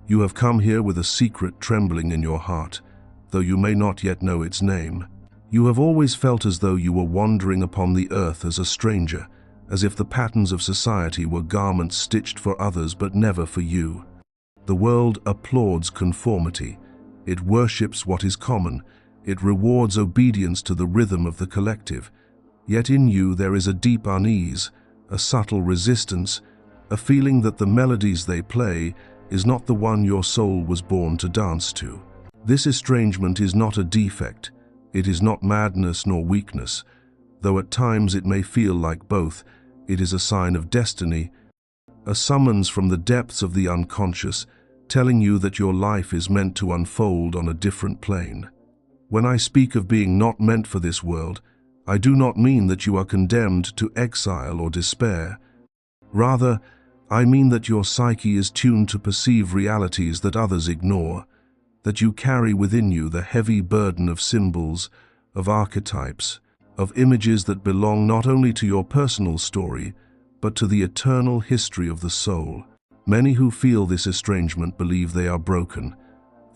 You have come here with a secret trembling in your heart, though you may not yet know its name. You have always felt as though you were wandering upon the earth as a stranger, as if the patterns of society were garments stitched for others but never for you. The world applauds conformity. It worships what is common. It rewards obedience to the rhythm of the collective. Yet in you there is a deep unease, a subtle resistance, a feeling that the melodies they play is not the one your soul was born to dance to. This estrangement is not a defect. It is not madness nor weakness. Though at times it may feel like both, it is a sign of destiny, a summons from the depths of the unconscious, telling you that your life is meant to unfold on a different plane. When I speak of being not meant for this world, I do not mean that you are condemned to exile or despair. Rather, I mean that your psyche is tuned to perceive realities that others ignore, that you carry within you the heavy burden of symbols, of archetypes, of images that belong not only to your personal story, but to the eternal history of the soul. Many who feel this estrangement believe they are broken.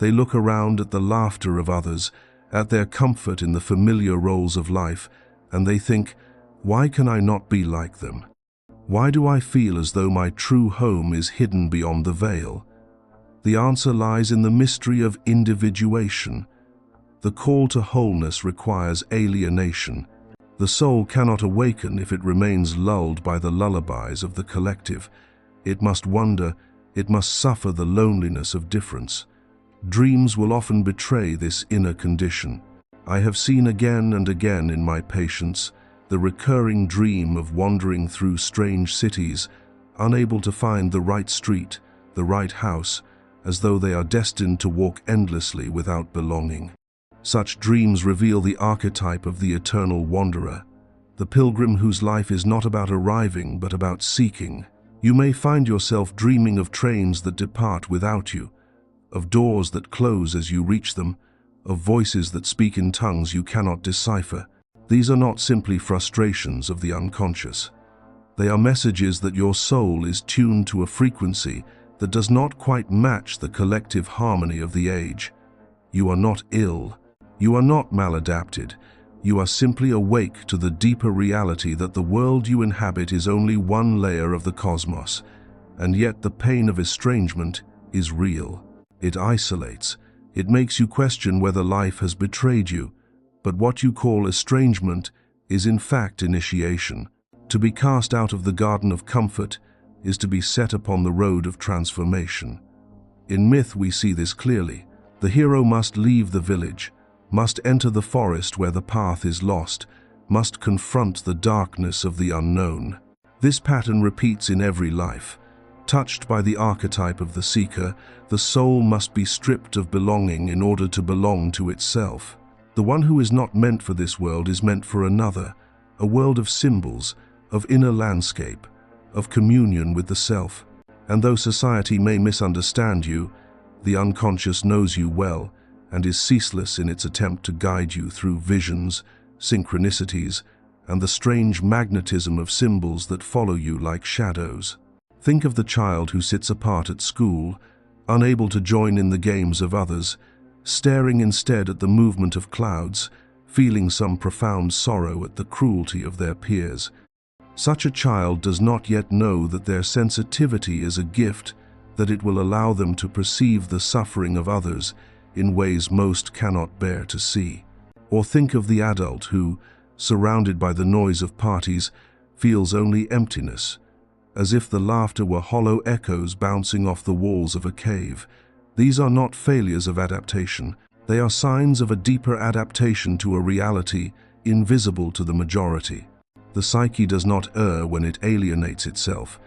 They look around at the laughter of others, at their comfort in the familiar roles of life, and they think, why can I not be like them? Why do I feel as though my true home is hidden beyond the veil? The answer lies in the mystery of individuation. The call to wholeness requires alienation. The soul cannot awaken if it remains lulled by the lullabies of the collective. It must wonder, it must suffer the loneliness of difference. Dreams will often betray this inner condition. I have seen again and again in my patients the recurring dream of wandering through strange cities, unable to find the right street, the right house, as though they are destined to walk endlessly without belonging. Such dreams reveal the archetype of the eternal wanderer, the pilgrim whose life is not about arriving but about seeking. You may find yourself dreaming of trains that depart without you, of doors that close as you reach them, of voices that speak in tongues you cannot decipher. These are not simply frustrations of the unconscious. They are messages that your soul is tuned to a frequency that does not quite match the collective harmony of the age. You are not ill. You are not maladapted. You are simply awake to the deeper reality that the world you inhabit is only one layer of the cosmos, and yet the pain of estrangement is real. It isolates. It makes you question whether life has betrayed you. But what you call estrangement is in fact initiation. To be cast out of the garden of comfort is to be set upon the road of transformation. In myth we see this clearly. The hero must leave the village, must enter the forest where the path is lost, must confront the darkness of the unknown. This pattern repeats in every life. Touched by the archetype of the seeker, the soul must be stripped of belonging in order to belong to itself. The one who is not meant for this world is meant for another, a world of symbols, of inner landscape, of communion with the self. And though society may misunderstand you, the unconscious knows you well and is ceaseless in its attempt to guide you through visions, synchronicities, and the strange magnetism of symbols that follow you like shadows. Think of the child who sits apart at school, unable to join in the games of others, staring instead at the movement of clouds, feeling some profound sorrow at the cruelty of their peers. Such a child does not yet know that their sensitivity is a gift, that it will allow them to perceive the suffering of others in ways most cannot bear to see. Or think of the adult who, surrounded by the noise of parties, feels only emptiness, as if the laughter were hollow echoes bouncing off the walls of a cave. These are not failures of adaptation. They are signs of a deeper adaptation to a reality invisible to the majority. The psyche does not err when it alienates itself.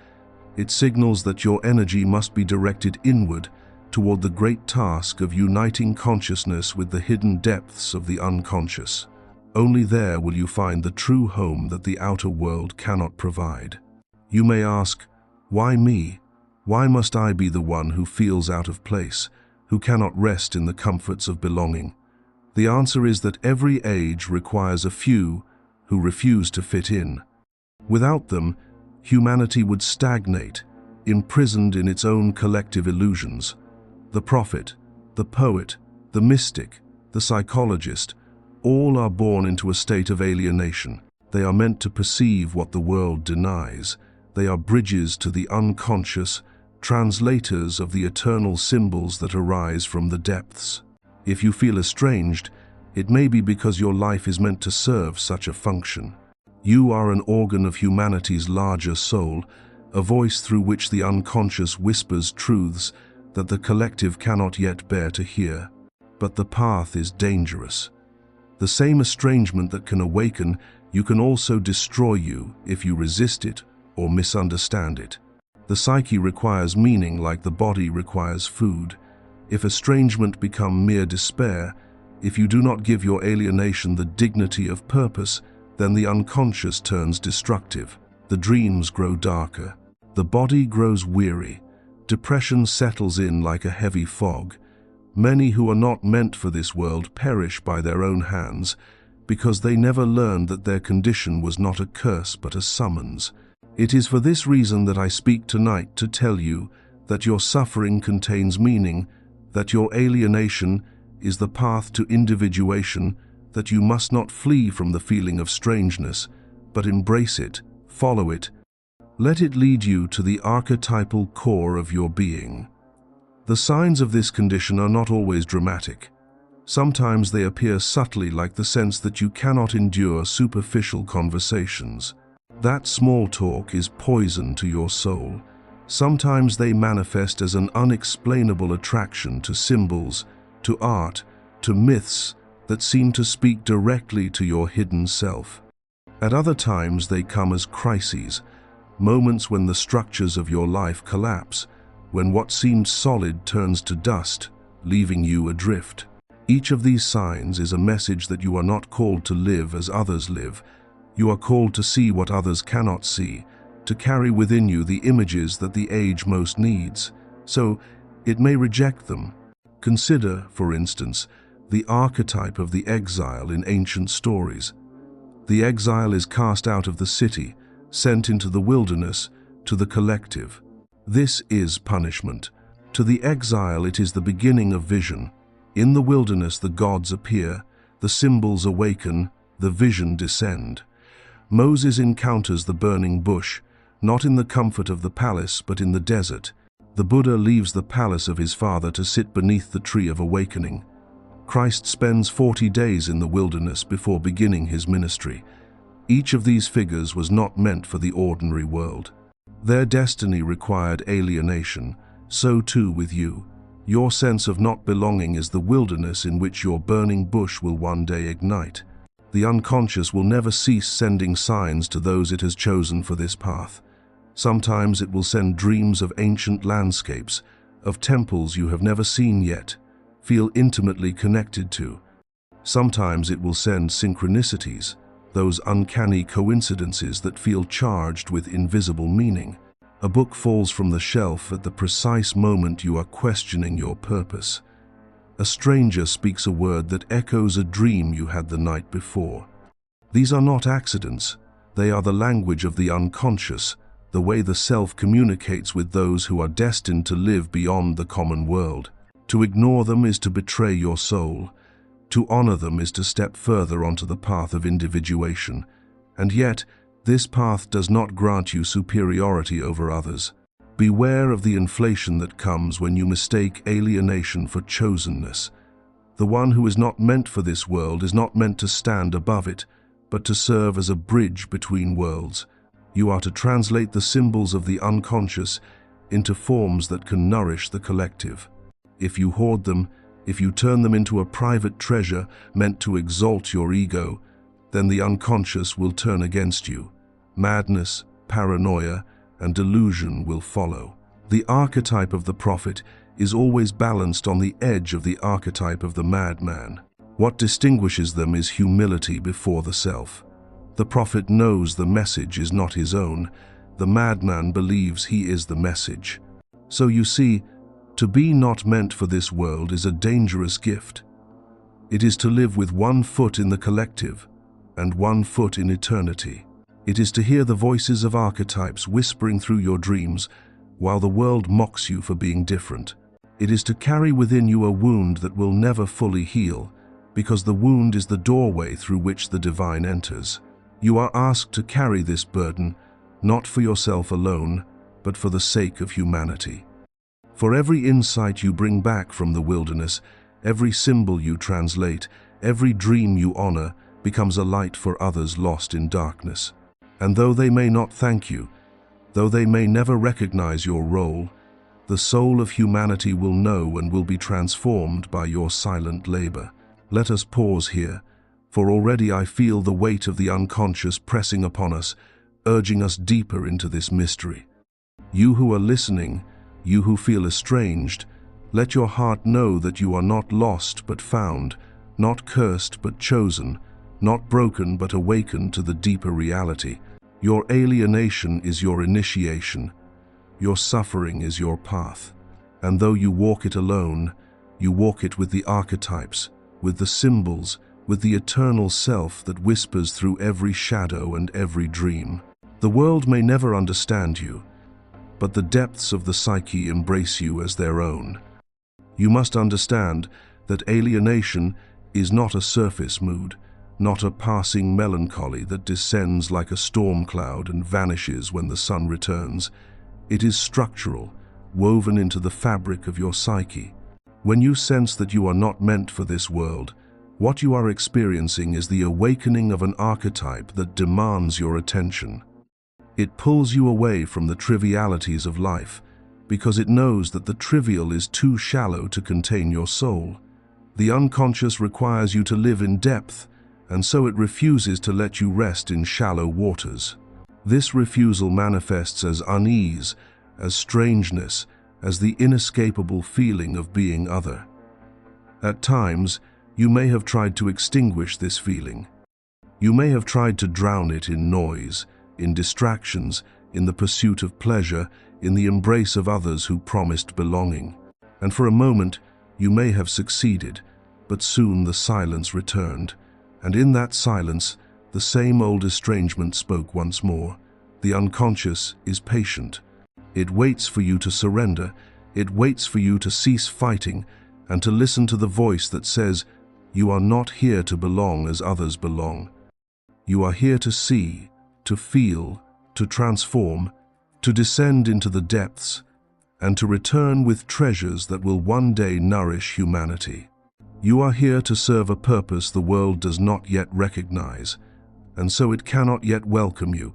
It signals that your energy must be directed inward toward the great task of uniting consciousness with the hidden depths of the unconscious. Only there will you find the true home that the outer world cannot provide. You may ask, why me? Why must I be the one who feels out of place, who cannot rest in the comforts of belonging? The answer is that every age requires a few who refuse to fit in. Without them, humanity would stagnate, imprisoned in its own collective illusions. The prophet, the poet, the mystic, the psychologist, all are born into a state of alienation. They are meant to perceive what the world denies. They are bridges to the unconscious, translators of the eternal symbols that arise from the depths. If you feel estranged, it may be because your life is meant to serve such a function. You are an organ of humanity's larger soul, a voice through which the unconscious whispers truths that the collective cannot yet bear to hear. But the path is dangerous. The same estrangement that can awaken you can also destroy you if you resist it or misunderstand it. The psyche requires meaning like the body requires food. If estrangement become mere despair, if you do not give your alienation the dignity of purpose, then the unconscious turns destructive. The dreams grow darker. The body grows weary. Depression settles in like a heavy fog. Many who are not meant for this world perish by their own hands because they never learned that their condition was not a curse but a summons. It is for this reason that I speak tonight to tell you that your suffering contains meaning, that your alienation is the path to individuation, that you must not flee from the feeling of strangeness, but embrace it, follow it. Let it lead you to the archetypal core of your being. The signs of this condition are not always dramatic. Sometimes they appear subtly, like the sense that you cannot endure superficial conversations. That small talk is poison to your soul. Sometimes they manifest as an unexplainable attraction to symbols, to art, to myths that seem to speak directly to your hidden self. At other times they come as crises, moments when the structures of your life collapse, when what seemed solid turns to dust, leaving you adrift. Each of these signs is a message that you are not called to live as others live. You are called to see what others cannot see, to carry within you the images that the age most needs. So, it may reject them. Consider, for instance, the archetype of the exile in ancient stories. The exile is cast out of the city, sent into the wilderness, to the collective. This is punishment. To the exile it is the beginning of vision. In the wilderness the gods appear, the symbols awaken, the vision descend. Moses encounters the burning bush, not in the comfort of the palace but in the desert. The Buddha leaves the palace of his father to sit beneath the tree of awakening. Christ spends 40 days in the wilderness before beginning his ministry. Each of these figures was not meant for the ordinary world. Their destiny required alienation, so too with you. Your sense of not belonging is the wilderness in which your burning bush will one day ignite. The unconscious will never cease sending signs to those it has chosen for this path. Sometimes it will send dreams of ancient landscapes, of temples you have never seen yet, feel intimately connected to. Sometimes it will send synchronicities, those uncanny coincidences that feel charged with invisible meaning. A book falls from the shelf at the precise moment you are questioning your purpose. A stranger speaks a word that echoes a dream you had the night before. These are not accidents. They are the language of the unconscious, the way the self communicates with those who are destined to live beyond the common world. To ignore them is to betray your soul. To honor them is to step further onto the path of individuation. And yet, this path does not grant you superiority over others. Beware of the inflation that comes when you mistake alienation for chosenness. The one who is not meant for this world is not meant to stand above it, but to serve as a bridge between worlds. You are to translate the symbols of the unconscious into forms that can nourish the collective. If you hoard them, if you turn them into a private treasure meant to exalt your ego, then the unconscious will turn against you. Madness, paranoia, and delusion will follow. The archetype of the prophet is always balanced on the edge of the archetype of the madman. What distinguishes them is humility before the self. The prophet knows the message is not his own. The madman believes he is the message. So you see, to be not meant for this world is a dangerous gift. It is to live with one foot in the collective and one foot in eternity. It is to hear the voices of archetypes whispering through your dreams while the world mocks you for being different. It is to carry within you a wound that will never fully heal, because the wound is the doorway through which the divine enters. You are asked to carry this burden, not for yourself alone, but for the sake of humanity. For every insight you bring back from the wilderness, every symbol you translate, every dream you honor, becomes a light for others lost in darkness. And though they may not thank you, though they may never recognize your role, the soul of humanity will know and will be transformed by your silent labor. Let us pause here, for already I feel the weight of the unconscious pressing upon us, urging us deeper into this mystery. You who are listening, you who feel estranged, let your heart know that you are not lost but found, not cursed but chosen, not broken but awakened to the deeper reality. Your alienation is your initiation. Your suffering is your path. And though you walk it alone, you walk it with the archetypes, with the symbols, with the eternal self that whispers through every shadow and every dream. The world may never understand you, but the depths of the psyche embrace you as their own. You must understand that alienation is not a surface mood, not a passing melancholy that descends like a storm cloud and vanishes when the sun returns. It is structural, woven into the fabric of your psyche. When you sense that you are not meant for this world, what you are experiencing is the awakening of an archetype that demands your attention. It pulls you away from the trivialities of life, because it knows that the trivial is too shallow to contain your soul. The unconscious requires you to live in depth, and so it refuses to let you rest in shallow waters. This refusal manifests as unease, as strangeness, as the inescapable feeling of being other. At times, you may have tried to extinguish this feeling. You may have tried to drown it in noise, in distractions, in the pursuit of pleasure, in the embrace of others who promised belonging. And for a moment, you may have succeeded, but soon the silence returned. And in that silence, the same old estrangement spoke once more. The unconscious is patient. It waits for you to surrender. It waits for you to cease fighting and to listen to the voice that says, "You are not here to belong as others belong. You are here to see, to feel, to transform, to descend into the depths, and to return with treasures that will one day nourish humanity. You are here to serve a purpose the world does not yet recognize, and so it cannot yet welcome you,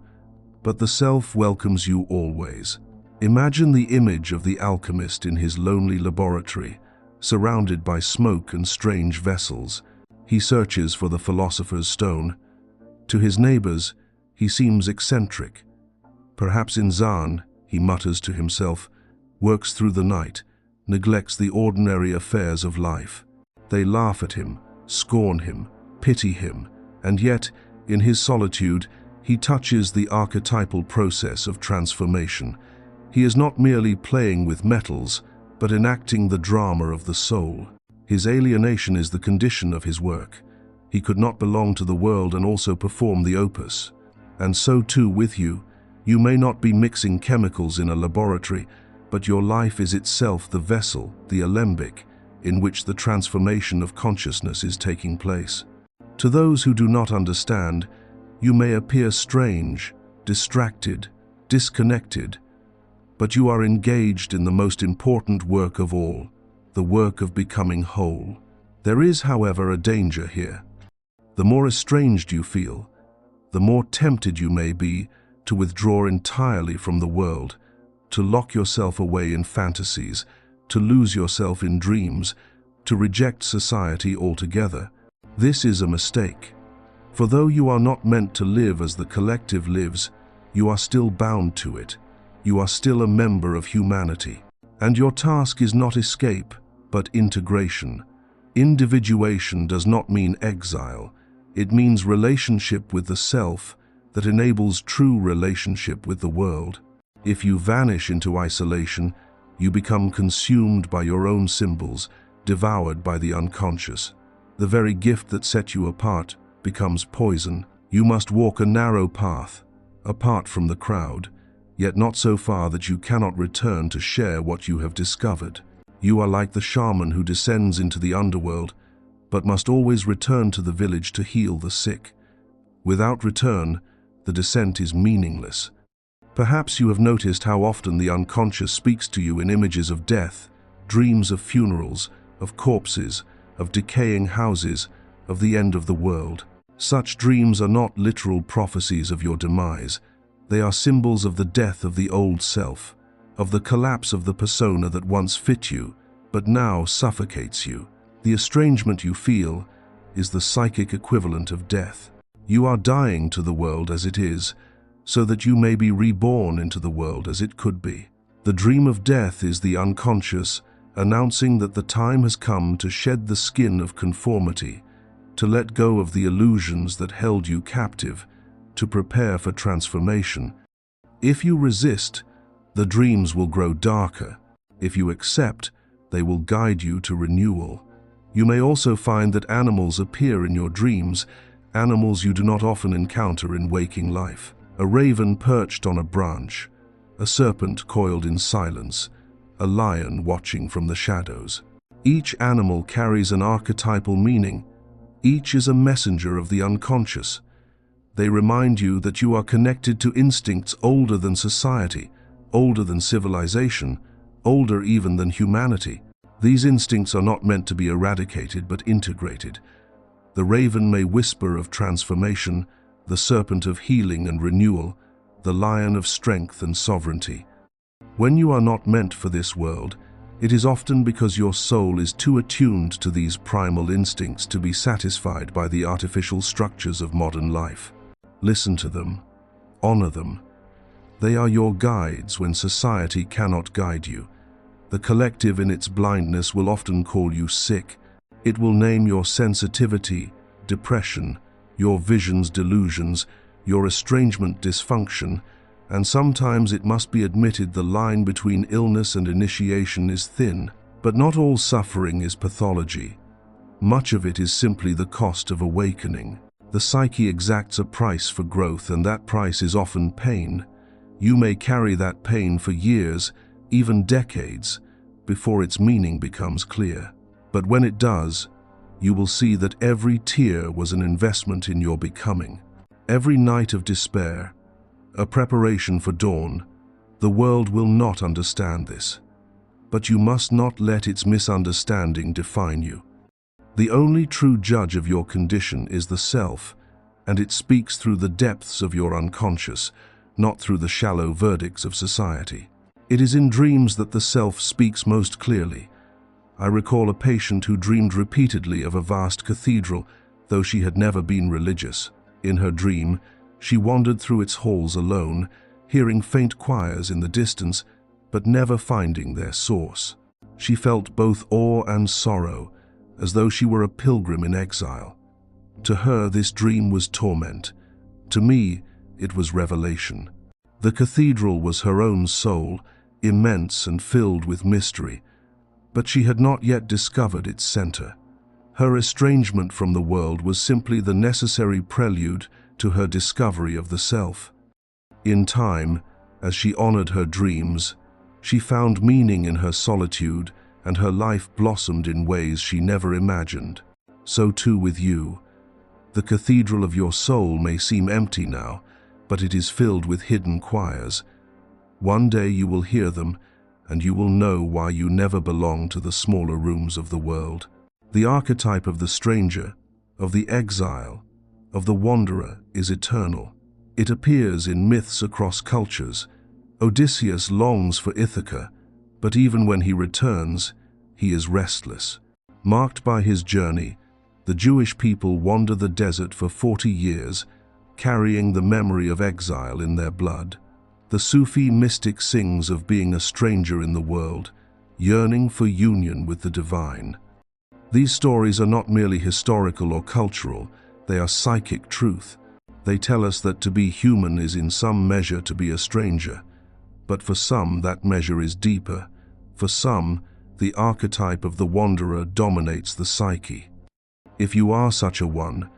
but the self welcomes you always." Imagine the image of the alchemist in his lonely laboratory, surrounded by smoke and strange vessels. He searches for the philosopher's stone. To his neighbors, he seems eccentric. Perhaps in Zan, he mutters to himself, works through the night, neglects the ordinary affairs of life. They laugh at him, scorn him, pity him, and yet, in his solitude, he touches the archetypal process of transformation. He is not merely playing with metals, but enacting the drama of the soul. His alienation is the condition of his work. He could not belong to the world and also perform the opus. And so too with you. You may not be mixing chemicals in a laboratory, but your life is itself the vessel, the alembic, in which the transformation of consciousness is taking place. To those who do not understand, you may appear strange, distracted, disconnected, but you are engaged in the most important work of all, the work of becoming whole. There is, however, a danger here. The more estranged you feel, the more tempted you may be to withdraw entirely from the world, to lock yourself away in fantasies, to lose yourself in dreams, to reject society altogether. This is a mistake. For though you are not meant to live as the collective lives, you are still bound to it. You are still a member of humanity. And your task is not escape, but integration. Individuation does not mean exile. It means relationship with the self that enables true relationship with the world. If you vanish into isolation, you become consumed by your own symbols, devoured by the unconscious. The very gift that set you apart becomes poison. You must walk a narrow path, apart from the crowd, yet not so far that you cannot return to share what you have discovered. You are like the shaman who descends into the underworld, but must always return to the village to heal the sick. Without return, the descent is meaningless. Perhaps you have noticed how often the unconscious speaks to you in images of death, dreams of funerals, of corpses, of decaying houses, of the end of the world. Such dreams are not literal prophecies of your demise. They are symbols of the death of the old self, of the collapse of the persona that once fit you, but now suffocates you. The estrangement you feel is the psychic equivalent of death. You are dying to the world as it is, so that you may be reborn into the world as it could be. The dream of death is the unconscious announcing that the time has come to shed the skin of conformity, to let go of the illusions that held you captive, to prepare for transformation. If you resist, the dreams will grow darker. If you accept, they will guide you to renewal. You may also find that animals appear in your dreams, animals you do not often encounter in waking life. A raven perched on a branch, a serpent coiled in silence, a lion watching from the shadows. Each animal carries an archetypal meaning. Each is a messenger of the unconscious. They remind you that you are connected to instincts older than society, older than civilization, older even than humanity. These instincts are not meant to be eradicated but integrated. The raven may whisper of transformation, the serpent of healing and renewal, the lion of strength and sovereignty. When you are not meant for this world, it is often because your soul is too attuned to these primal instincts to be satisfied by the artificial structures of modern life. Listen to them. Honor them. They are your guides when society cannot guide you. The collective in its blindness will often call you sick. It will name your sensitivity, depression, your visions delusions, your estrangement dysfunction, and sometimes it must be admitted the line between illness and initiation is thin. But not all suffering is pathology. Much of it is simply the cost of awakening. The psyche exacts a price for growth, and that price is often pain. You may carry that pain for years, even decades, before its meaning becomes clear. But when it does, you will see that every tear was an investment in your becoming. Every night of despair, a preparation for dawn. The world will not understand this. But you must not let its misunderstanding define you. The only true judge of your condition is the self, and it speaks through the depths of your unconscious, not through the shallow verdicts of society. It is in dreams that the self speaks most clearly. I recall a patient who dreamed repeatedly of a vast cathedral, though she had never been religious. In her dream, she wandered through its halls alone, hearing faint choirs in the distance, but never finding their source. She felt both awe and sorrow, as though she were a pilgrim in exile. To her, this dream was torment. To me, it was revelation. The cathedral was her own soul, immense and filled with mystery, but she had not yet discovered its center. Her estrangement from the world was simply the necessary prelude to her discovery of the self. In time, as she honored her dreams, she found meaning in her solitude, and her life blossomed in ways she never imagined. So too with you. The cathedral of your soul may seem empty now, but it is filled with hidden choirs. One day you will hear them, and you will know why you never belong to the smaller rooms of the world. The archetype of the stranger, of the exile, of the wanderer is eternal. It appears in myths across cultures. Odysseus longs for Ithaca, but even when he returns, he is restless. Marked by his journey, the Jewish people wander the desert for 40 years, carrying the memory of exile in their blood. The Sufi mystic sings of being a stranger in the world, yearning for union with the divine. These stories are not merely historical or cultural, they are psychic truth. They tell us that to be human is in some measure to be a stranger. But for some, that measure is deeper. For some, the archetype of the wanderer dominates the psyche. If you are such a one,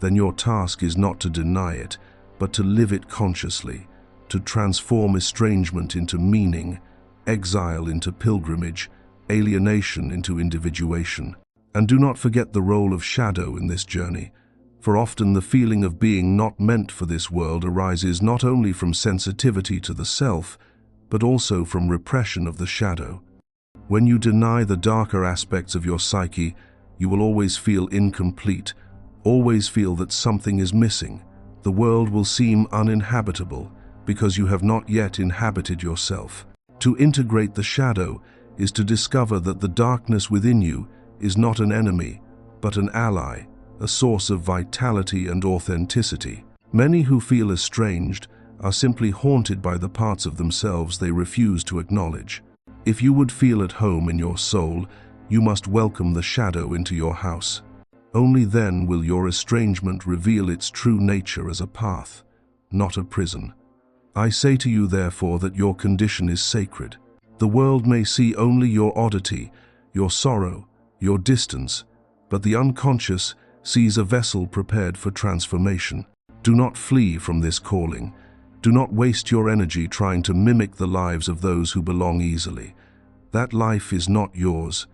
then your task is not to deny it, but to live it consciously, to transform estrangement into meaning, exile into pilgrimage, alienation into individuation. And do not forget the role of shadow in this journey, for often the feeling of being not meant for this world arises not only from sensitivity to the self, but also from repression of the shadow. When you deny the darker aspects of your psyche, you will always feel incomplete, always feel that something is missing. The world will seem uninhabitable because you have not yet inhabited yourself. To integrate the shadow is to discover that the darkness within you is not an enemy, but an ally, a source of vitality and authenticity. Many who feel estranged are simply haunted by the parts of themselves they refuse to acknowledge. If you would feel at home in your soul, you must welcome the shadow into your house. Only then will your estrangement reveal its true nature as a path, not a prison. I say to you, therefore, that your condition is sacred. The world may see only your oddity, your sorrow, your distance, but the unconscious sees a vessel prepared for transformation. Do not flee from this calling. Do not waste your energy trying to mimic the lives of those who belong easily. That life is not yours,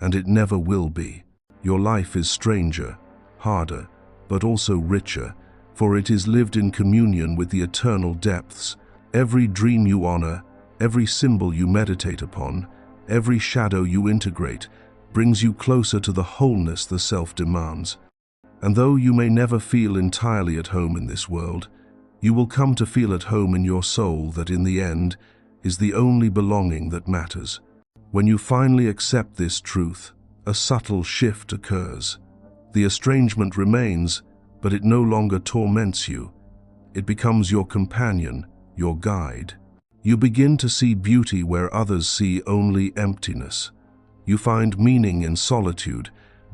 and it never will be. Your life is stranger, harder, but also richer, for it is lived in communion with the eternal depths. Every dream you honor, every symbol you meditate upon, every shadow you integrate, brings you closer to the wholeness the self demands. And though you may never feel entirely at home in this world, you will come to feel at home in your soul that in the end is the only belonging that matters. When you finally accept this truth, a subtle shift occurs. The estrangement remains, but it no longer torments you. It becomes your companion, your guide. You begin to see beauty where others see only emptiness. You find meaning in solitude,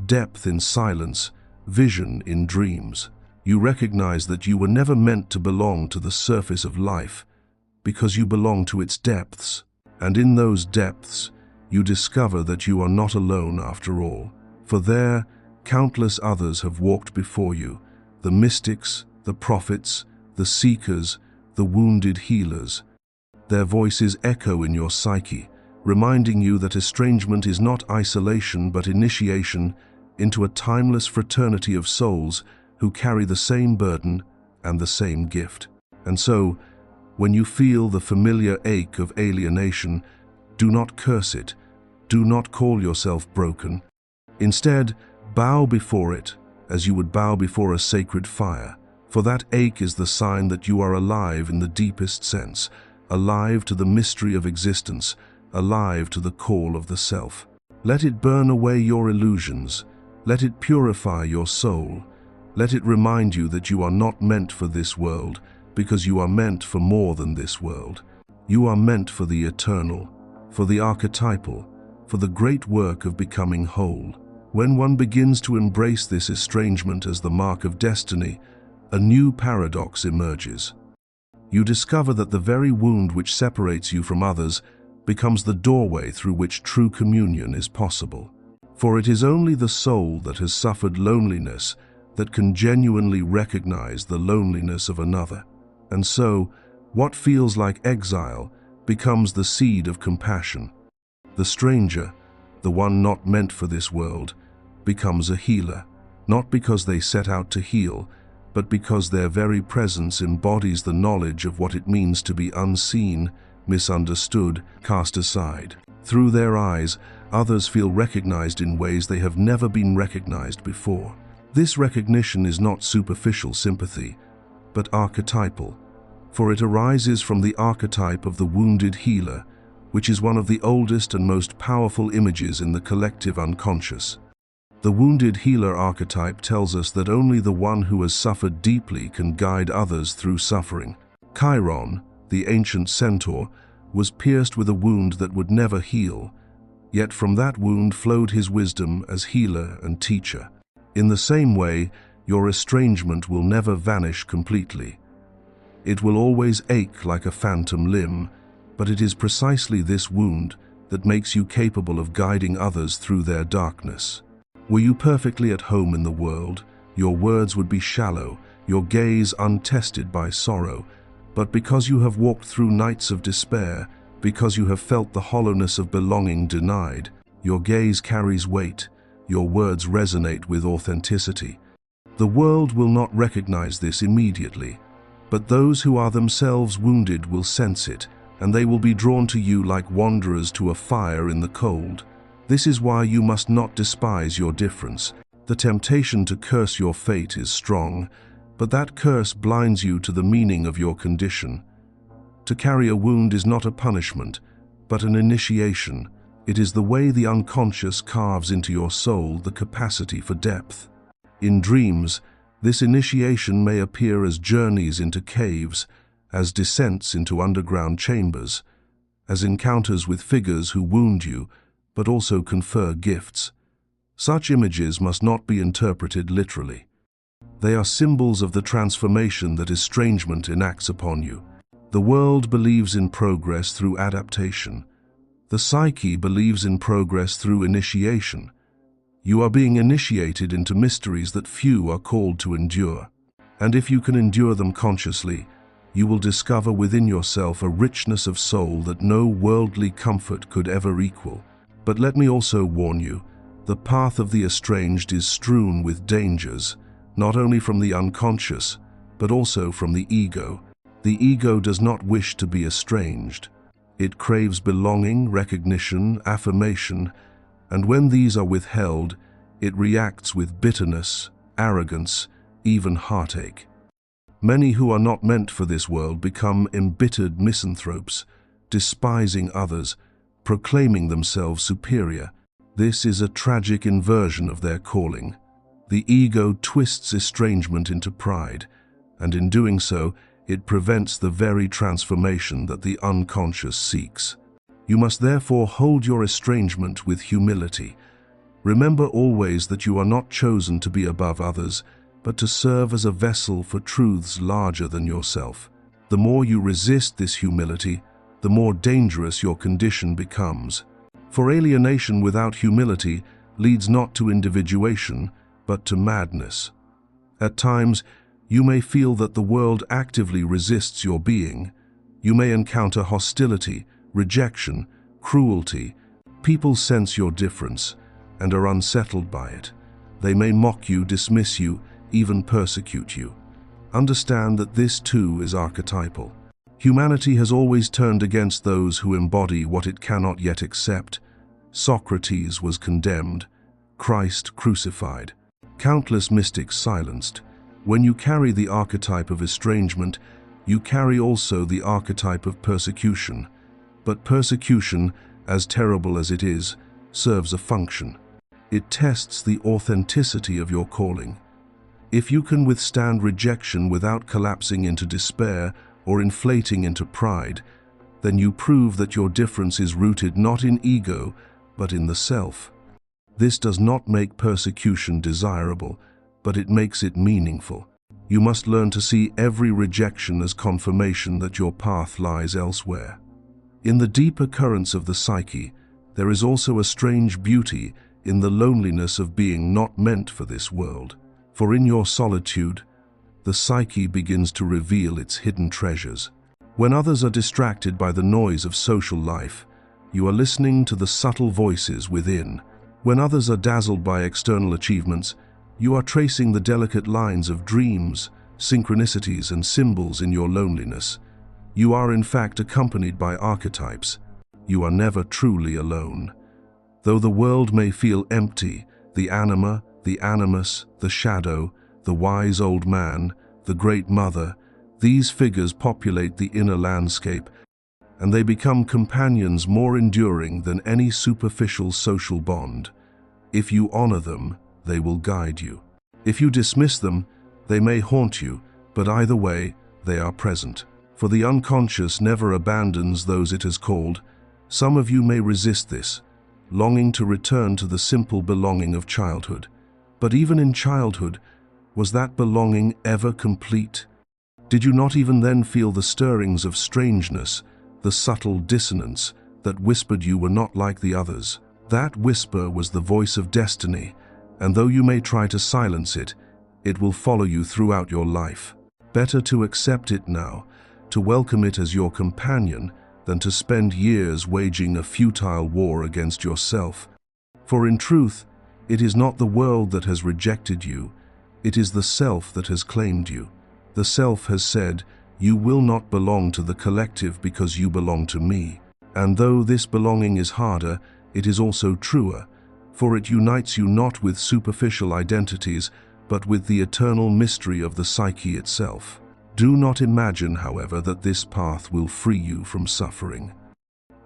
depth in silence, vision in dreams. You recognize that you were never meant to belong to the surface of life, because you belong to its depths. And in those depths, you discover that you are not alone after all. For there, countless others have walked before you, the mystics, the prophets, the seekers, the wounded healers. Their voices echo in your psyche, reminding you that estrangement is not isolation but initiation into a timeless fraternity of souls who carry the same burden and the same gift. And so, when you feel the familiar ache of alienation, do not curse it, do not call yourself broken. Instead, bow before it as you would bow before a sacred fire, for that ache is the sign that you are alive in the deepest sense, alive to the mystery of existence, alive to the call of the self. Let it burn away your illusions. Let it purify your soul. Let it remind you that you are not meant for this world, because you are meant for more than this world. You are meant for the eternal, for the archetypal, for the great work of becoming whole. When one begins to embrace this estrangement as the mark of destiny, a new paradox emerges. You discover that the very wound which separates you from others becomes the doorway through which true communion is possible. For it is only the soul that has suffered loneliness that can genuinely recognize the loneliness of another. And so, what feels like exile becomes the seed of compassion. The stranger, the one not meant for this world, becomes a healer, not because they set out to heal, but because their very presence embodies the knowledge of what it means to be unseen, misunderstood, cast aside. Through their eyes, others feel recognized in ways they have never been recognized before. This recognition is not superficial sympathy, but archetypal, for it arises from the archetype of the wounded healer, which is one of the oldest and most powerful images in the collective unconscious. The wounded healer archetype tells us that only the one who has suffered deeply can guide others through suffering. Chiron, the ancient centaur, was pierced with a wound that would never heal, yet from that wound flowed his wisdom as healer and teacher. In the same way, your estrangement will never vanish completely. It will always ache like a phantom limb, but it is precisely this wound that makes you capable of guiding others through their darkness. Were you perfectly at home in the world, your words would be shallow, your gaze untested by sorrow. But because you have walked through nights of despair, because you have felt the hollowness of belonging denied, Your gaze carries weight. Your words resonate with authenticity. The world will not recognize this immediately, but those who are themselves wounded will sense it, and they will be drawn to you like wanderers to a fire in the cold. This is why you must not despise your difference. The temptation to curse your fate is strong, but that curse blinds you to the meaning of your condition. To carry a wound is not a punishment, but an initiation. It is the way the unconscious carves into your soul the capacity for depth. In dreams, this initiation may appear as journeys into caves, as descents into underground chambers, as encounters with figures who wound you, but also confer gifts. Such images must not be interpreted literally. They are symbols of the transformation that estrangement enacts upon you. The world believes in progress through adaptation. The psyche believes in progress through initiation. You are being initiated into mysteries that few are called to endure. And if you can endure them consciously, you will discover within yourself a richness of soul that no worldly comfort could ever equal. But let me also warn you, the path of the estranged is strewn with dangers, not only from the unconscious, but also from the ego. The ego does not wish to be estranged. It craves belonging, recognition, affirmation, and when these are withheld, it reacts with bitterness, arrogance, even heartache. Many who are not meant for this world become embittered misanthropes, despising others, proclaiming themselves superior. This is a tragic inversion of their calling. The ego twists estrangement into pride, and in doing so, it prevents the very transformation that the unconscious seeks. You must therefore hold your estrangement with humility. Remember always that you are not chosen to be above others, but to serve as a vessel for truths larger than yourself. The more you resist this humility, the more dangerous your condition becomes. For alienation without humility leads not to individuation, but to madness. At times, you may feel that the world actively resists your being. You may encounter hostility, rejection, cruelty. People sense your difference and are unsettled by it. They may mock you, dismiss you, even persecute you. Understand that this too is archetypal. Humanity has always turned against those who embody what it cannot yet accept. Socrates was condemned, Christ crucified, countless mystics silenced. When you carry the archetype of estrangement, you carry also the archetype of persecution. But persecution, as terrible as it is, serves a function. It tests the authenticity of your calling. If you can withstand rejection without collapsing into despair or inflating into pride, then you prove that your difference is rooted not in ego, but in the self. This does not make persecution desirable, but it makes it meaningful. You must learn to see every rejection as confirmation that your path lies elsewhere. In the deeper currents of the psyche, there is also a strange beauty in the loneliness of being not meant for this world. For in your solitude, the psyche begins to reveal its hidden treasures. When others are distracted by the noise of social life, you are listening to the subtle voices within. When others are dazzled by external achievements, you are tracing the delicate lines of dreams, synchronicities, and symbols in your loneliness. You are in fact accompanied by archetypes. You are never truly alone. Though the world may feel empty, the anima, the animus, the shadow, the wise old man, the great mother, these figures populate the inner landscape, and they become companions more enduring than any superficial social bond. If you honor them, they will guide you. If you dismiss them, they may haunt you, but either way, they are present. For the unconscious never abandons those it has called. Some of you may resist this, longing to return to the simple belonging of childhood. But even in childhood, was that belonging ever complete? Did you not even then feel the stirrings of strangeness, the subtle dissonance that whispered you were not like the others? That whisper was the voice of destiny, and though you may try to silence it, it will follow you throughout your life. Better to accept it now, to welcome it as your companion, than to spend years waging a futile war against yourself. For in truth, it is not the world that has rejected you, it is the self that has claimed you. The self has said, "You will not belong to the collective because you belong to me." And though this belonging is harder, it is also truer, for it unites you not with superficial identities, but with the eternal mystery of the psyche itself. Do not imagine, however, that this path will free you from suffering.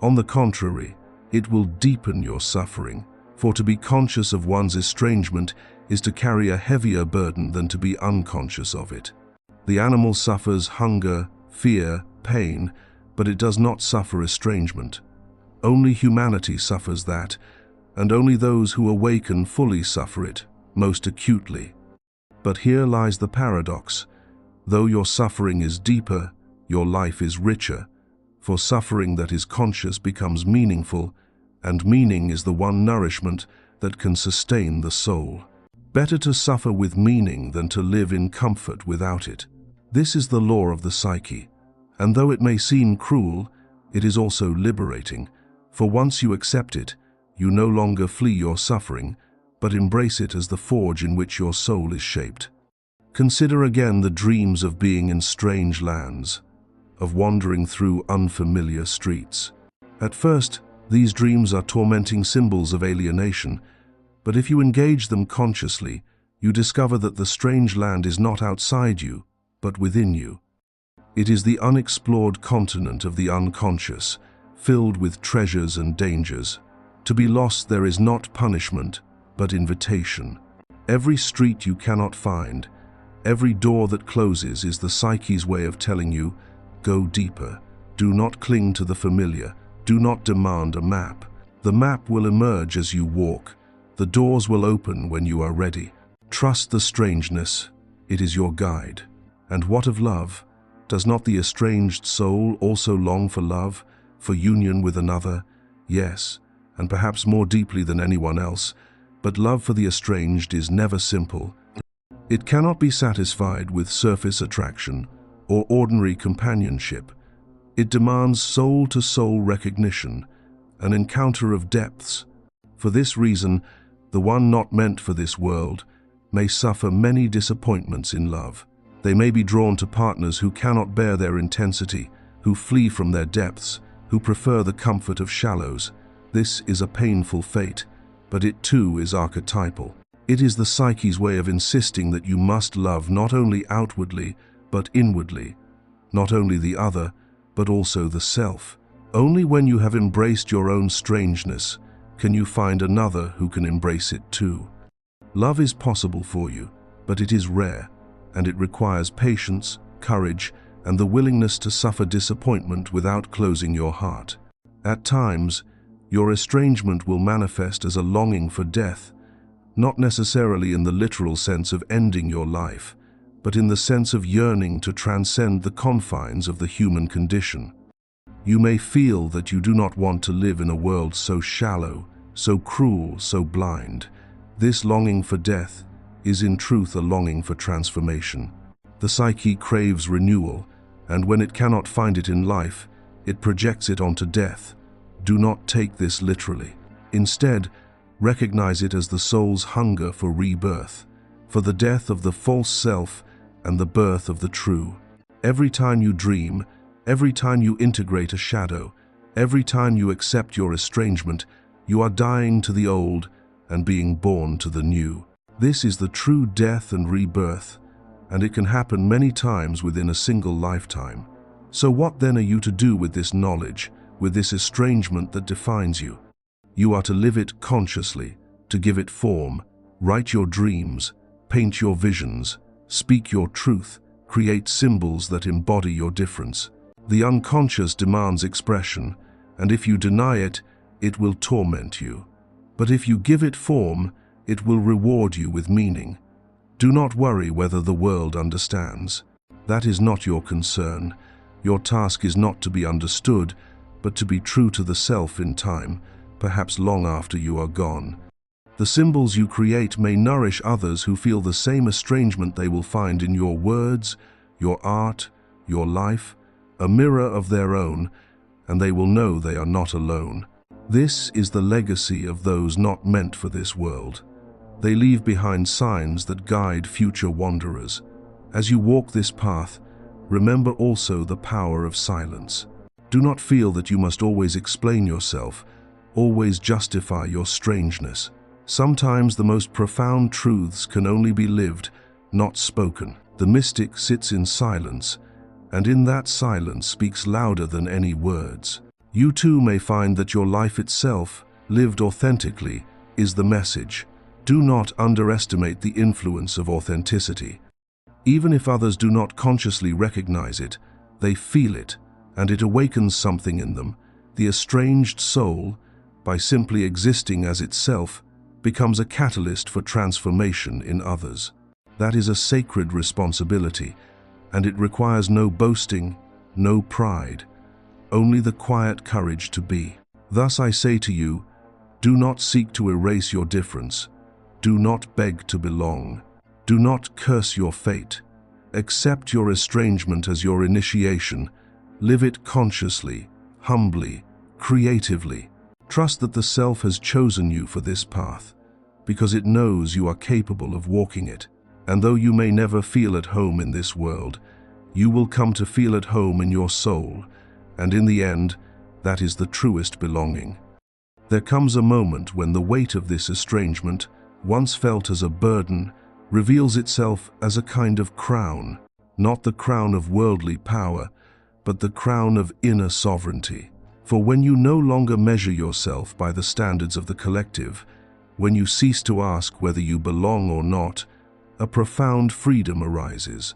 On the contrary, it will deepen your suffering, for to be conscious of one's estrangement is to carry a heavier burden than to be unconscious of it. The animal suffers hunger, fear, pain, but it does not suffer estrangement. Only humanity suffers that, and only those who awaken fully suffer it, most acutely. But here lies the paradox. Though your suffering is deeper, your life is richer, for suffering that is conscious becomes meaningful, and meaning is the one nourishment that can sustain the soul. Better to suffer with meaning than to live in comfort without it. This is the law of the psyche, and though it may seem cruel, it is also liberating, for once you accept it, you no longer flee your suffering, but embrace it as the forge in which your soul is shaped. Consider again the dreams of being in strange lands, of wandering through unfamiliar streets. At first, these dreams are tormenting symbols of alienation, but if you engage them consciously, you discover that the strange land is not outside you, but within you. It is the unexplored continent of the unconscious, filled with treasures and dangers. To be lost there is not punishment, but invitation. Every street you cannot find, every door that closes is the psyche's way of telling you, go deeper. Do not cling to the familiar. Do not demand a map. The map will emerge as you walk. The doors will open when you are ready. Trust the strangeness. It is your guide. And what of love? Does not the estranged soul also long for love, for union with another? Yes, and perhaps more deeply than anyone else. But love for the estranged is never simple. It cannot be satisfied with surface attraction or ordinary companionship. It demands soul-to-soul recognition, an encounter of depths. For this reason, the one not meant for this world may suffer many disappointments in love. They may be drawn to partners who cannot bear their intensity, who flee from their depths, who prefer the comfort of shallows. This is a painful fate, but it too is archetypal. It is the psyche's way of insisting that you must love not only outwardly, but inwardly, not only the other, but also the self. Only when you have embraced your own strangeness can you find another who can embrace it too. Love is possible for you, but it is rare, and it requires patience, courage, and the willingness to suffer disappointment without closing your heart. At times, your estrangement will manifest as a longing for death, not necessarily in the literal sense of ending your life, but in the sense of yearning to transcend the confines of the human condition. You may feel that you do not want to live in a world so shallow, so cruel, so blind. This longing for death is in truth a longing for transformation. The psyche craves renewal, and when it cannot find it in life, it projects it onto death. Do not take this literally. Instead, recognize it as the soul's hunger for rebirth, for the death of the false self and the birth of the true. Every time you dream, every time you integrate a shadow, every time you accept your estrangement, you are dying to the old and being born to the new. This is the true death and rebirth, and it can happen many times within a single lifetime. So what then are you to do with this knowledge, with this estrangement that defines you? You are to live it consciously, to give it form, write your dreams, paint your visions, speak your truth, create symbols that embody your difference. The unconscious demands expression, and if you deny it, it will torment you. But if you give it form, it will reward you with meaning. Do not worry whether the world understands. That is not your concern. Your task is not to be understood, but to be true to the self in time, perhaps long after you are gone. The symbols you create may nourish others who feel the same estrangement they will find in your words, your art, your life, a mirror of their own, and they will know they are not alone. This is the legacy of those not meant for this world. They leave behind signs that guide future wanderers. As you walk this path, remember also the power of silence. Do not feel that you must always explain yourself, always justify your strangeness. Sometimes the most profound truths can only be lived, not spoken. The mystic sits in silence, and in that silence speaks louder than any words. You too may find that your life itself, lived authentically, is the message. Do not underestimate the influence of authenticity. Even if others do not consciously recognize it, they feel it, and it awakens something in them. The estranged soul, by simply existing as itself, becomes a catalyst for transformation in others. That is a sacred responsibility, and it requires no boasting, no pride, only the quiet courage to be. Thus I say to you, do not seek to erase your difference. Do not beg to belong. Do not curse your fate. Accept your estrangement as your initiation. Live it consciously, humbly, creatively. Trust that the self has chosen you for this path, because it knows you are capable of walking it. And though you may never feel at home in this world, you will come to feel at home in your soul, and in the end, that is the truest belonging. There comes a moment when the weight of this estrangement, once felt as a burden, reveals itself as a kind of crown, not the crown of worldly power, but the crown of inner sovereignty. For when you no longer measure yourself by the standards of the collective, when you cease to ask whether you belong or not, a profound freedom arises.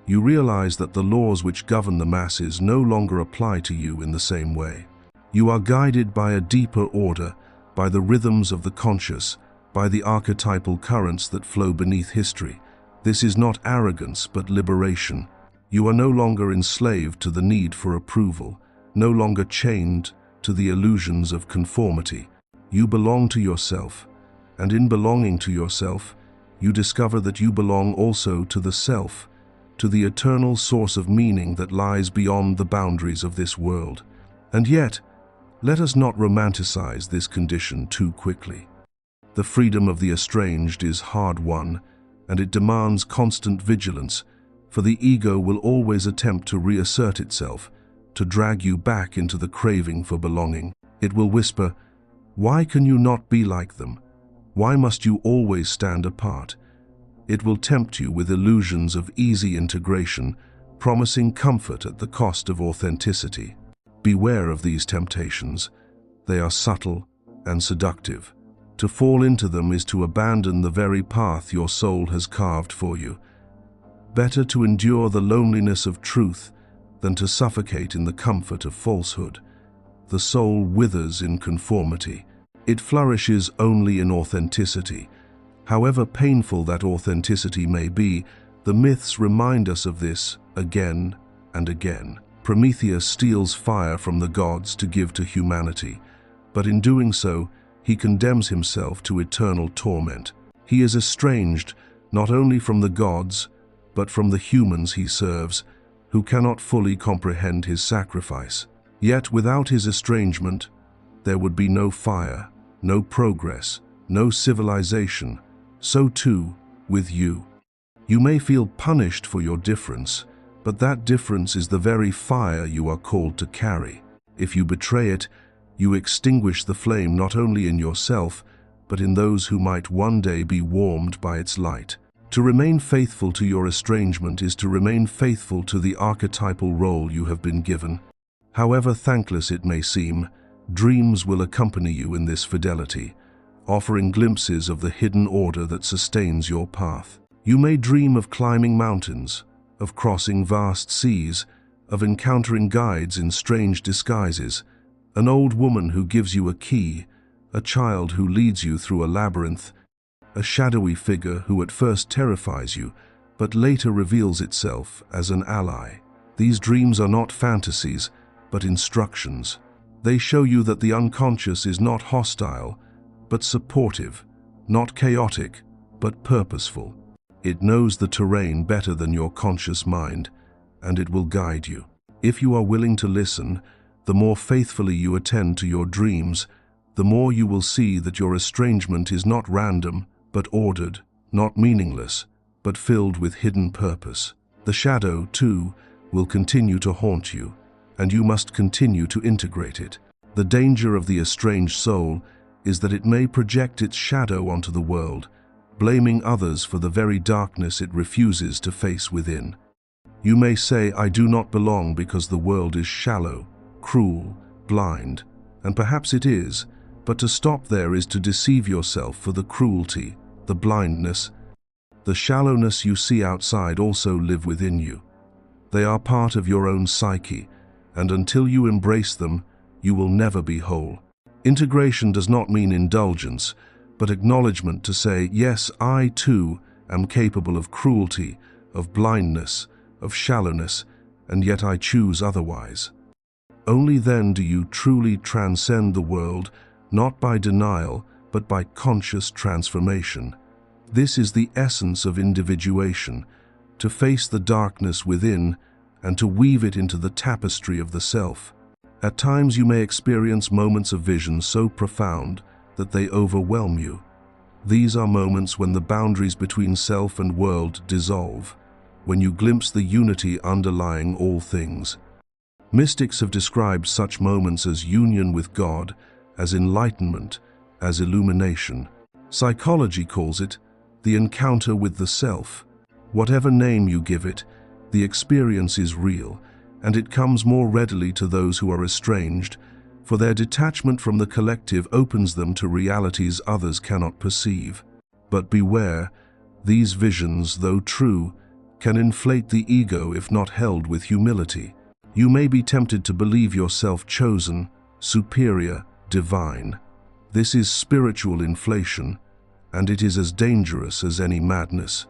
You realize that the laws which govern the masses no longer apply to you in the same way. You are guided by a deeper order, by the rhythms of the conscious, by the archetypal currents that flow beneath history. This is not arrogance, but liberation. You are no longer enslaved to the need for approval, no longer chained to the illusions of conformity. You belong to yourself, and in belonging to yourself, you discover that you belong also to the self, to the eternal source of meaning that lies beyond the boundaries of this world. And yet, let us not romanticize this condition too quickly. The freedom of the estranged is hard-won, and it demands constant vigilance, for the ego will always attempt to reassert itself, to drag you back into the craving for belonging. It will whisper, "Why can you not be like them? Why must you always stand apart?" It will tempt you with illusions of easy integration, promising comfort at the cost of authenticity. Beware of these temptations. They are subtle and seductive. To fall into them is to abandon the very path your soul has carved for you. Better to endure the loneliness of truth than to suffocate in the comfort of falsehood. The soul withers in conformity. It flourishes only in authenticity. However painful that authenticity may be, the myths remind us of this again and again. Prometheus steals fire from the gods to give to humanity, but in doing so, he condemns himself to eternal torment. He is estranged not only from the gods, but from the humans he serves, who cannot fully comprehend his sacrifice. Yet without his estrangement, there would be no fire, no progress, no civilization. So too with you. You may feel punished for your difference, but that difference is the very fire you are called to carry. If you betray it, you extinguish the flame not only in yourself, but in those who might one day be warmed by its light. To remain faithful to your estrangement is to remain faithful to the archetypal role you have been given. However thankless it may seem, dreams will accompany you in this fidelity, offering glimpses of the hidden order that sustains your path. You may dream of climbing mountains, of crossing vast seas, of encountering guides in strange disguises, an old woman who gives you a key, a child who leads you through a labyrinth, a shadowy figure who at first terrifies you, but later reveals itself as an ally. These dreams are not fantasies, but instructions. They show you that the unconscious is not hostile, but supportive, not chaotic, but purposeful. It knows the terrain better than your conscious mind, and it will guide you. If you are willing to listen, the more faithfully you attend to your dreams, the more you will see that your estrangement is not random, but ordered, not meaningless, but filled with hidden purpose. The shadow, too, will continue to haunt you, and you must continue to integrate it. The danger of the estranged soul is that it may project its shadow onto the world, blaming others for the very darkness it refuses to face within. You may say, "I do not belong because the world is shallow, cruel, blind," and perhaps it is, but to stop there is to deceive yourself, for the cruelty, the blindness, the shallowness you see outside also live within you. They are part of your own psyche, and until you embrace them, you will never be whole. Integration does not mean indulgence, but acknowledgement to say, "Yes, I too am capable of cruelty, of blindness, of shallowness, and yet I choose otherwise." Only then do you truly transcend the world, not by denial, but by conscious transformation. This is the essence of individuation, to face the darkness within and to weave it into the tapestry of the self. At times you may experience moments of vision so profound that they overwhelm you. These are moments when the boundaries between self and world dissolve, when you glimpse the unity underlying all things. Mystics have described such moments as union with God, as enlightenment, as illumination. Psychology calls it the encounter with the self. Whatever name you give it, the experience is real, and it comes more readily to those who are estranged, for their detachment from the collective opens them to realities others cannot perceive. But beware, these visions, though true, can inflate the ego if not held with humility. You may be tempted to believe yourself chosen, superior, divine. This is spiritual inflation, and it is as dangerous as any madness.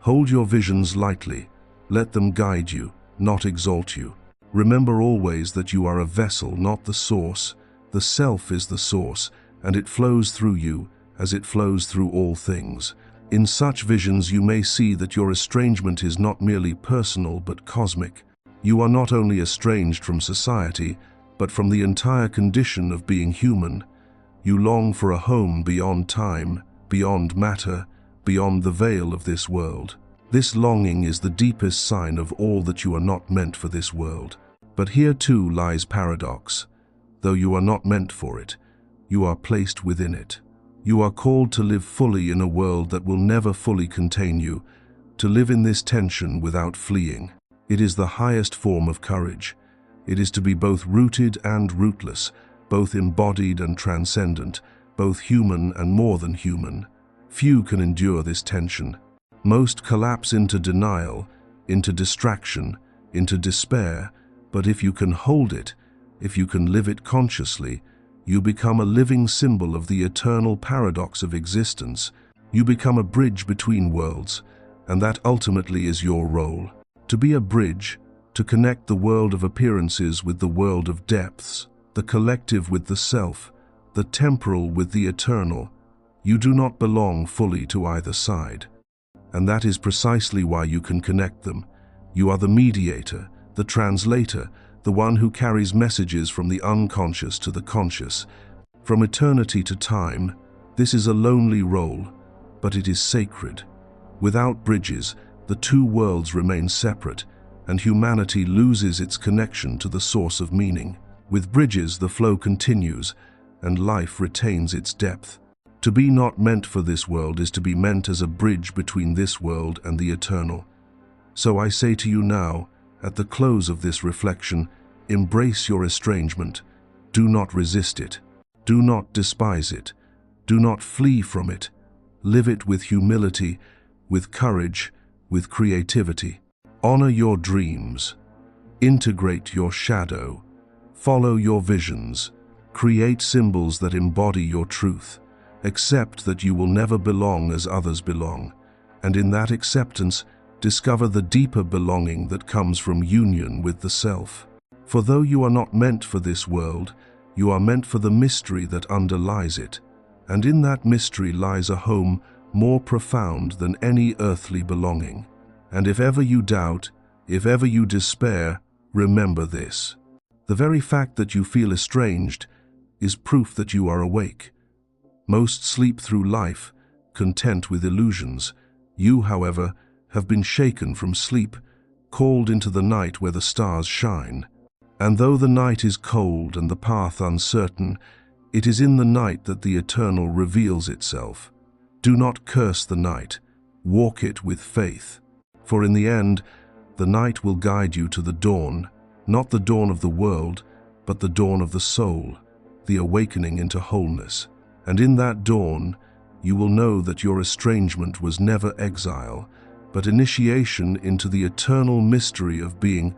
Hold your visions lightly. Let them guide you, not exalt you. Remember always that you are a vessel, not the source. The self is the source, and it flows through you as it flows through all things. In such visions you may see that your estrangement is not merely personal but cosmic. You are not only estranged from society, but from the entire condition of being human. You long for a home beyond time, beyond matter, beyond the veil of this world. This longing is the deepest sign of all that you are not meant for this world. But here too lies paradox. Though you are not meant for it, you are placed within it. You are called to live fully in a world that will never fully contain you, to live in this tension without fleeing. It is the highest form of courage. It is to be both rooted and rootless, both embodied and transcendent, both human and more than human. Few can endure this tension. Most collapse into denial, into distraction, into despair, but if you can hold it, if you can live it consciously, you become a living symbol of the eternal paradox of existence. You become a bridge between worlds, and that ultimately is your role. To be a bridge, to connect the world of appearances with the world of depths, the collective with the self, the temporal with the eternal. You do not belong fully to either side. And that is precisely why you can connect them. You are the mediator, the translator, the one who carries messages from the unconscious to the conscious. From eternity to time, this is a lonely role, but it is sacred. Without bridges, the two worlds remain separate, and humanity loses its connection to the source of meaning. With bridges, the flow continues, and life retains its depth. To be not meant for this world is to be meant as a bridge between this world and the eternal. So I say to you now, at the close of this reflection, embrace your estrangement. Do not resist it. Do not despise it. Do not flee from it. Live it with humility, with courage, with creativity. Honor your dreams. Integrate your shadow. Follow your visions. Create symbols that embody your truth. Accept that you will never belong as others belong, and in that acceptance, discover the deeper belonging that comes from union with the self. For though you are not meant for this world, you are meant for the mystery that underlies it, and in that mystery lies a home more profound than any earthly belonging. And if ever you doubt, if ever you despair, remember this. The very fact that you feel estranged is proof that you are awake. Most sleep through life, content with illusions. You, however, have been shaken from sleep, called into the night where the stars shine. And though the night is cold and the path uncertain, it is in the night that the eternal reveals itself. Do not curse the night, walk it with faith. For in the end, the night will guide you to the dawn, not the dawn of the world, but the dawn of the soul, the awakening into wholeness. And in that dawn, you will know that your estrangement was never exile, but initiation into the eternal mystery of being